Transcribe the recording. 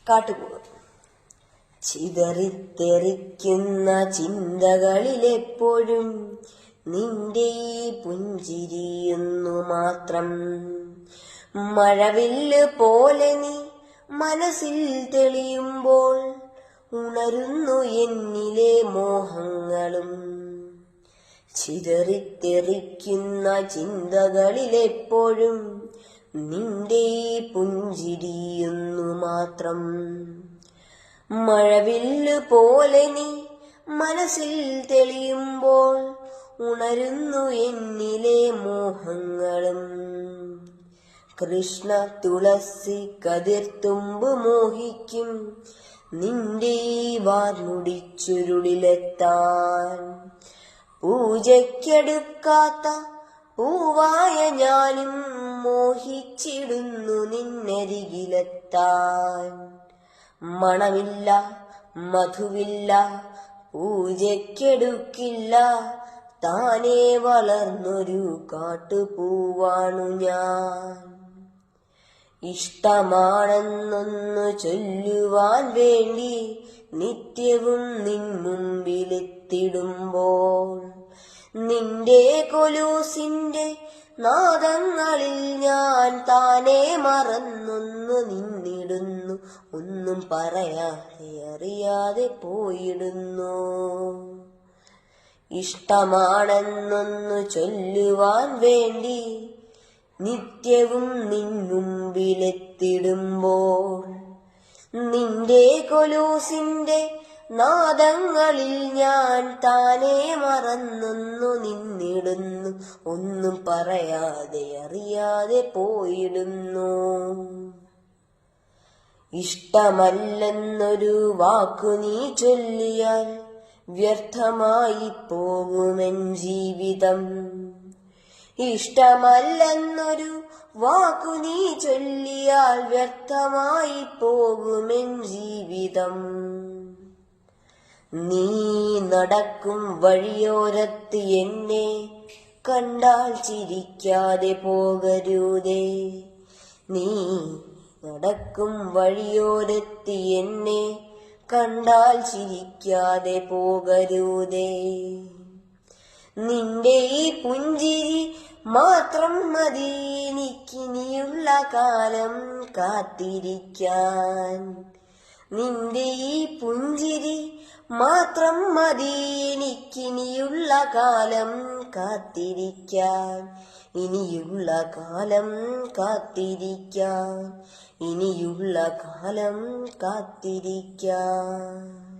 കാട്ടുപോകും. ചിതറിത്തെറിക്കുന്ന ചിന്തകളിലെപ്പോഴും നിന്റെ ഈ പുഞ്ചിരിയുന്നു മാത്രം. മഴവില്ല് പോലെ നീ മനസ്സിൽ തെളിയുമ്പോൾ ഉണരുന്നു എന്നിലെ മോഹങ്ങളും. ചിതറിത്തെറിക്കുന്ന ചിന്തകളിലെപ്പോഴും നിന്റെ ഈ പുഞ്ചിരിയുന്നു മാത്രം. മഴവില്ല് പോലെ നീ മനസ്സിൽ തെളിയുമ്പോൾ ഉണരുന്നു എന്നിലെ മോഹങ്ങളും. കൃഷ്ണ തുളസി കതിർത്തുമ്പ് മോഹിക്കും നിന്റെ ഈ വാർമുടിച്ചുരുളിലെത്താൻ. പൂജയ്ക്കെടുക്കാത്ത പൂവായ ഞാനും മോഹിച്ചിടുന്നു നിന്നരികിലെത്താൻ. മണമില്ല മധുവില്ല പൂജയ്ക്കെടുക്കില്ല, താനേ വളർന്നൊരു കാട്ടുപൂവാണു ഞാൻ. ഇഷ്ടമാണെന്നൊന്നു ചൊല്ലുവാൻ വേണ്ടി നിത്യവും നിൻ മുമ്പിലെത്തിടുമ്പോൾ നിന്റെ കൊലൂസിന്റെ നാദങ്ങളിൽ ഞാൻ താനേ മറന്നൊന്നു നിന്നിടുന്നു. ഒന്നും പറയാതെ അറിയാതെ പോയിടുന്നു. ഇഷ്ടമാണെന്നൊന്നു ചൊല്ലുവാൻ വേണ്ടി നിത്യവും നിൻ മുമ്പിലെത്തിടുമ്പോൾ നിന്റെ കൊലൂസിന്റെ നാദങ്ങളിൽ ഞാൻ താനേ മറന്നൊന്നു നിന്നിടുന്നു. ഒന്നും പറയാതെ അറിയാതെ പോയിടുന്നു. ഇഷ്ടമല്ലെന്നൊരു വാക്കു നീ ചൊല്ലിയാൽ വ്യർത്ഥമായി പോകുമെൻ ജീവിതം. ഇഷ്ടമല്ലെന്നൊരു വാക്കു നീ ചൊല്ലിയാൽ വ്യർത്ഥമായി പോകുമെൻ ജീവിതം. നീ നടക്കും വഴിയോരത്ത് എന്നെ കണ്ടാൽ ചിരിക്കാതെ പോകരുതേ. നീ നടക്കും വഴിയോരത്ത് എന്നെ കണ്ടാൽ ചിരിക്കാതെ പോകരുതേ. നിന്റെ ഈ പുഞ്ചിരി മാത്രം മതി എനിക്കിനിയുള്ള കാലം കാത്തിരിക്കാൻ. നിന്റെ ഈ പുഞ്ചിരി മാത്രം മതി എനിക്കിനിയുള്ള കാലം കാത്തിരിക്കാൻ. ഇനിയുള്ള കാലം കാത്തിരിക്കാൻ. ഇനിയുള്ള കാലം കാത്തിരിക്കാൻ.